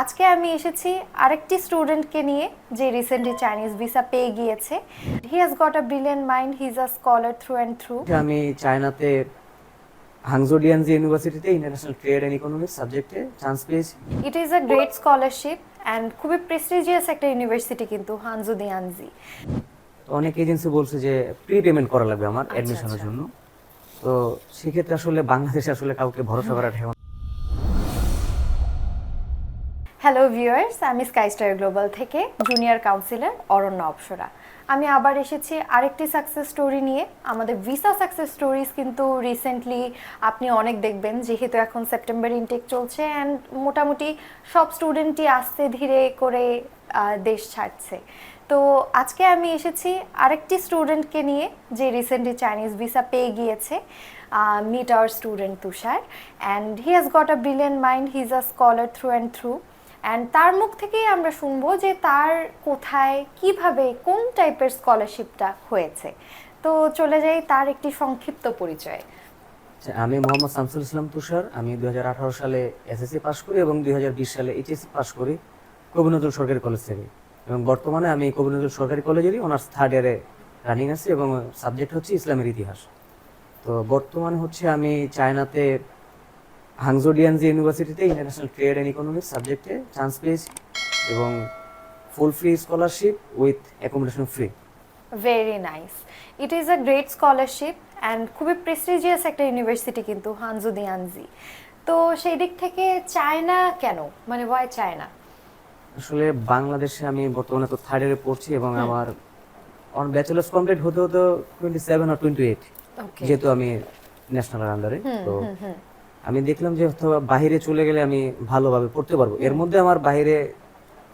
আজকে আমি এসেছি আরেকটি স্টুডেন্টকে নিয়ে যে রিসেন্টলি চাইনিজ ভিসা পেয়ে গিয়েছে। হি has got a brilliant mind, he is a scholar through and through. আমি চায়নাতে হাংজো ডিয়ানজি ইউনিভার্সিটিতে ইন্টারন্যাশনাল ট্রেড এন্ড ইকোনমিক্স সাবজেক্টে চান্স পেয়েছি। ইট is a great scholarship and খুবই প্রেস্টিজিয়াস একটা ইউনিভার্সিটি কিন্তু হানজো দিয়ানজি। অনেক এজেন্সি বলছে যে প্রি পেমেন্ট করা লাগবে আমার আচ্ছা, অ্যাডমিশনের আচ্ছা। জন্য। তো সেক্ষেত্রে আসলে বাংলাদেশে আসলে কাউকে ভরসা করা ঠেকানো। হ্যালো ভিউয়ার্স, আমি স্কাইস্টার গ্লোবাল থেকে জুনিয়র কাউন্সিলর অরণ্য অপসরা। আমি আবার এসেছি আরেকটি সাকসেস স্টোরি নিয়ে। আমাদের ভিসা সাকসেস স্টোরিজ কিন্তু রিসেন্টলি আপনি অনেক দেখবেন, যেহেতু এখন সেপ্টেম্বর ইনটেক চলছে অ্যান্ড মোটামুটি সব স্টুডেন্টই আস্তে ধীরে করে দেশ ছাড়ছে। তো আজকে আমি এসেছি আরেকটি স্টুডেন্টকে নিয়ে যে রিসেন্টলি চাইনিজ ভিসা পেয়ে গিয়েছে। Meet our student Tushar, and he has got a brilliant mind, he is a scholar through and through. And তার মুখ থেকেই আমরা শুনবো যে তার কোথায়, কিভাবে, কোন টাইপের স্কলারশিপটা হয়েছে। তো চলে যাই তার একটি সংক্ষিপ্ত পরিচয়। আমি মোহাম্মদ শামসুল ইসলাম তুষার। আমি 2018 সালে এসএসসি পাস করি এবং 2020 সালে এইচএসসি পাস করি কবি নজরুল সরকারি কলেজ থেকে। এবং বর্তমানে আমি কবি নজরুল সরকারি কলেজেরই অনার্স থার্ড ইয়ারে রানিং আছি এবং সাবজেক্ট হচ্ছে ইসলামের ইতিহাস। তো বর্তমানে হচ্ছে আমি চায়নাতে হাংজো ডিয়ানজি ইউনিভার্সিটিতে ইন্টারন্যাশনাল ট্রেড এন্ড ইকোনমিক্স সাবজেক্টে চান্স পেয়েছি এবং full free scholarship with accommodation free. Very nice. It is a great scholarship and খুবই প্রেস্টিজিয়াস একটা ইউনিভার্সিটি কিন্তু হানজো দিয়ানজি। তো সেই দিক থেকে চায়না কেন, মানে ওয়াই চায়না? আসলে বাংলাদেশে আমি বর্তমানে তো থার্ড ইয়ারে পড়ছি এবং আমার ব্যাচেলার্স কমপ্লিট হতে হতে 27 আর 28, ওকে। যেহেতু আমি ন্যাশনাল আন্ডারে। তো আমি দেখলাম যে হয়তো বাইরে চলে গেলে আমি ভালোভাবে পড়তে পারবো, এর মধ্যে আমার বাইরে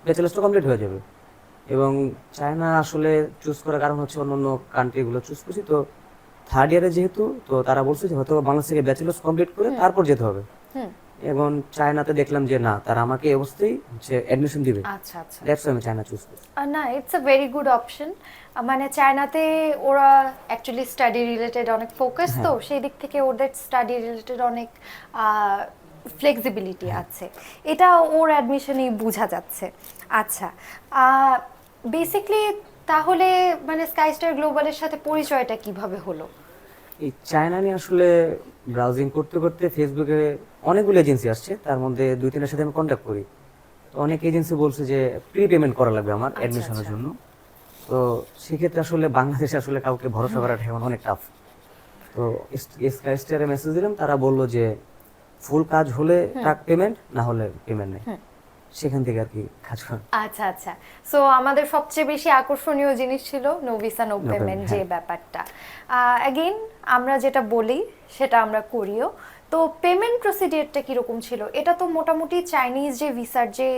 ব্যাচেলার্সটা কমপ্লিট হয়ে যাবে। এবং চায়না আসলে চুজ করার কারণ হচ্ছে অন্যান্য কান্ট্রিগুলো চুজ করছি। তো থার্ড ইয়ারে যেহেতু, তো তারা বলছে যে হয়তো বাংলাদেশ থেকে ব্যাচেলার্স কমপ্লিট করে তারপর যেতে হবে। এবং চায়নাতে দেখলাম যে না, তারা আমাকে এই অবস্থায় হচ্ছে অ্যাডমিশন দিবে। আচ্ছা আচ্ছা। দ্যাটস আমি চায়না চুজ করছি। না, it's a very good option. মানে চায়নাতে ওরা অ্যাকচুয়ালি স্টাডি রিলেটেড অনেক ফোকাস, তো সেই দিক থেকে ওদের স্টাডি রিলেটেড অনেক ফ্লেক্সিবিলিটি আছে। এটা ওর অ্যাডমিশনেই বোঝা যাচ্ছে। আচ্ছা, বেসিকলি তাহলে মানে স্কাইস্টার গ্লোবালের সাথে পরিচয়টা কিভাবে হলো? এই চায়না নিয়ে আসলে ব্রাউজিং করতে করতে ফেসবুকে অনেকগুলো এজেন্সি আসছে, তার মধ্যে দুই তিনটার সাথে আমি কন্ট্যাক্ট করি। তো অনেক এজেন্সি বলছে যে প্রি পেমেন্ট করা লাগবে আমার অ্যাডমিশনের জন্য। তো সেক্ষেত্রে আসলে বাংলাদেশে আসলে কাউকে ভরসা করাটা এখন অনেক টাফ। তো স্কাইস্টারে মেসেজ দিলাম, তারা বললো যে ফুল কাজ হলে টাকা পেমেন্ট, না হলে পেমেন্ট নেই। সেখান থেকে আর কি কাজ করা। আচ্ছা আচ্ছা। সো আমাদের সবচেয়ে বেশি আকর্ষণীয় জিনিস ছিল নো ভিসা নো পেমেন্ট, যে ব্যাপারটা। অ্যাগেইন আমরা যেটা বলি সেটা আমরা করিও। তো পেমেন্ট প্রসিডিউরটা কিরকম ছিল? এটা তো মোটামুটি চাইনিজ যে ভিসার যে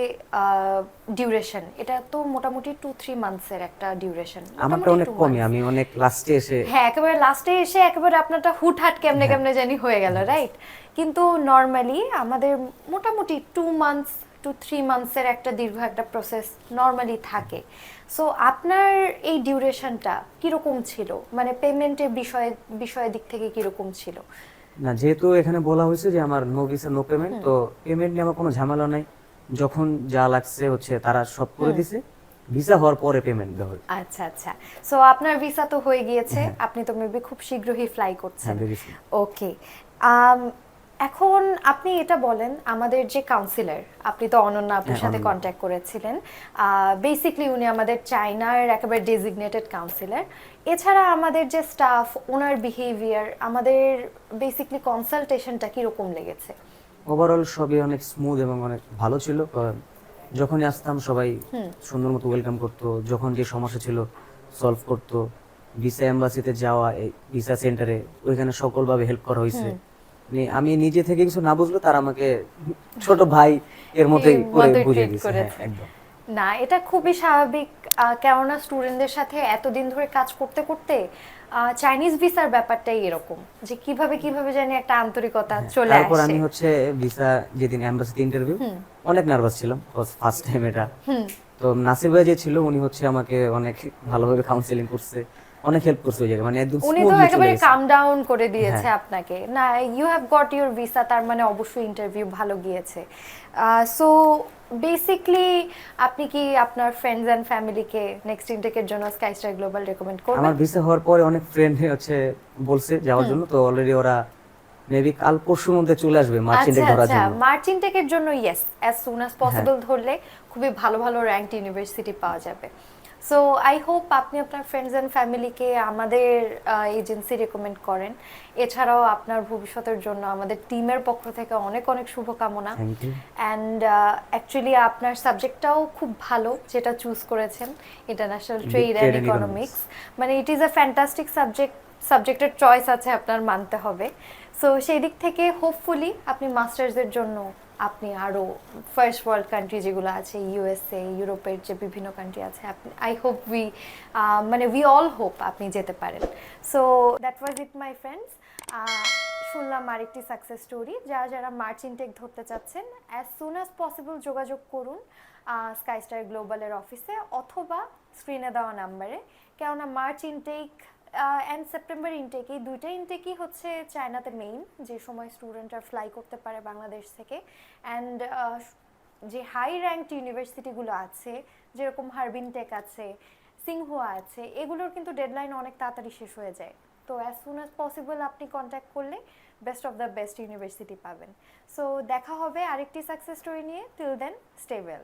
ডিউরেশন, এটা তো মোটামুটি 2-3 মান্থসের একটা ডিউরেশন। আমারটা অনেক কমই, আমি অনেক লাস্টে এসে। হ্যাঁ, একেবারে লাস্টে এসে একেবারে আপনারটা হুটহাট কেমনে কেমনে জানি হয়ে গেল, রাইট? কিন্তু নর্মালি আমাদের মোটামুটি 2 মান্থসের একটা দীর্ঘ একটা প্রসেস নর্মালি থাকে। সো আপনার এই ডিউরেশনটা কিরকম ছিল, মানে পেমেন্টের বিষয়ের দিক থেকে কিরকম ছিল? না, যেহেতু এখানে বলা হয়েছে যে আমার নো ভিসা নো পেমেন্ট, তো পেমেন্ট নিয়ে আমার কোনো ঝামেলা নাই। যখন যা লাগছে হচ্ছে তারা সব করে দিছে, ভিসা হওয়ার পরে পেমেন্ট দেওয়া হবে। আচ্ছা আচ্ছা। সো আপনার ভিসা তো হয়ে গিয়েছে, আপনি তো মেবি খুব শীঘ্রই ফ্লাই করছেন। ওকে। এখন আপনি এটা বলেন, আমাদের যে কাউন্সিলর, আপনি তো অনন্যা আপুর সাথে কন্ট্যাক্ট করেছিলেন, বেসিক্যালি উনি আমাদের চায়নার একেবারে ডেজিগনেটেড কাউন্সিলর। এছাড়া আমাদের যে স্টাফ, ওনার বিহেভিয়ার, আমাদের বেসিক্যালি কনসালটেশনটা কিরকম লেগেছে? ওভারঅল সবই অনেক স্মুথ এবং অনেক ভালো ছিল। যখনই আসতাম সবাই সুন্দর মতো ওয়েলকাম করতো, যখন যে সমস্যা ছিল সলভ করতো। ভিসা এম্বাসিতে যাওয়া, ভিসা সেন্টারে, ওইখানে সকলভাবে হেল্প করা হয়েছে। আমি নিজে থেকে কিছু না বুঝলে তারা আমাকে ছোট ভাই এর মতোই করে বুঝিয়ে দিয়েছে। একদম না, এটা খুবই স্বাভাবিক, কেননা স্টুডেন্টদের সাথে এতদিন ধরে কাজ করতে করতে চাইনিজ ভিসার ব্যাপারটাই এরকম, যে কিভাবে কিভাবে জানি একটা আন্তরিকতা চলে আসে। তারপর আমি হচ্ছে ভিসা যেদিন এম্বাসিতে ইন্টারভিউ, অনেক নার্ভাস ছিলাম, ফার্স্ট টাইম এটা। তো নাসির ভাই যে ছিল উনি হচ্ছে আমাকে অনেক ভালোভাবে কাউন্সেলিং করছে, অনেক হেল্প করছে ওই জায়গায়, মানে একদম উনি তো স্মুথলি চলে একেবারে গেছে। কাম ডাউন করে দিয়েছে হ্যাঁ। আপনাকে। না, you have got your visa, তার মানে অবশ্যই ইন্টারভিউ ভালো গিয়েছে। সো বেসিকলি আপনি কি আপনার ফ্রেন্ডস এন্ড ফ্যামিলিকে নেক্সট ইনটেকের জন্য স্কাইস্টার গ্লোবাল রেকমেন্ড করবেন? আমার ভিসা হওয়ার পরে অনেক ফ্রেন্ড হচ্ছে বলছে যাওয়ার জন্য, তো অলরেডি ওরা মেবি কাল পরশুর মধ্যে চলে আসবে মার্চ আচ্ছা ইনটেক ধরার আচ্ছা, জন্য। মার্চ ইনটেকের জন্য ইয়েস, অ্যাজ সুন অ্যাজ হ্যাঁ। পসিবল ধরলে খুবই ভালো ভালো র্যাঙ্কড ইউনিভার্সিটি পাওয়া যাবে। সো আই হোপ আপনি আপনার ফ্রেন্ডস অ্যান্ড ফ্যামিলিকে আমাদের এজেন্সি রেকমেন্ড করেন। এছাড়াও আপনার ভবিষ্যতের জন্য আমাদের টিমের পক্ষ থেকে অনেক অনেক শুভকামনা। Thank you. অ্যান্ড অ্যাকচুয়ালি আপনার সাবজেক্টটাও খুব ভালো যেটা চুজ করেছেন, ইন্টারন্যাশনাল ট্রেড অ্যান্ড ইকোনমিক্স। মানে it is a fantastic subject, সাবজেক্টের চয়েস আছে আপনার, মানতে হবে। সো সেই দিক থেকে হোপফুলি আপনি মাস্টার্সের জন্য আপনি আরও ফার্স্ট ওয়ার্ল্ড কান্ট্রি যেগুলো আছে, ইউএসএ, ইউরোপের যে বিভিন্ন কান্ট্রি আছে, আপনি I hope we all hope আপনি যেতে পারেন। So that was it my friends. শুনলাম আরেকটি সাকসেস স্টোরি। যারা যারা মার্চ ইনটেক ধরতে চাচ্ছেন, অ্যাজ সুন অ্যাজ পসিবল যোগাযোগ করুন স্কাইস্টার গ্লোবালের অফিসে অথবা স্ক্রিনে দেওয়া নাম্বারে। কেননা March intact and September intact, এই দুইটা ইনটেকই হচ্ছে চায়নাতে মেইন, যে সময় স্টুডেন্টরা ফ্লাই করতে পারে বাংলাদেশ থেকে। অ্যান্ড যে হাই র্যাঙ্কড ইউনিভার্সিটিগুলো আছে, যেরকম হারবিন টেক আছে, সিংহুয়া আছে, এগুলোর কিন্তু ডেডলাইন অনেক তাড়াতাড়ি শেষ হয়ে যায়। তো অ্যাজ সুন অ্যাজ পসিবল আপনি কন্ট্যাক্ট করলে best of the best university পাবেন। সো দেখা হবে আরেকটি সাকসেস স্টোরি নিয়ে। Till then, stay well.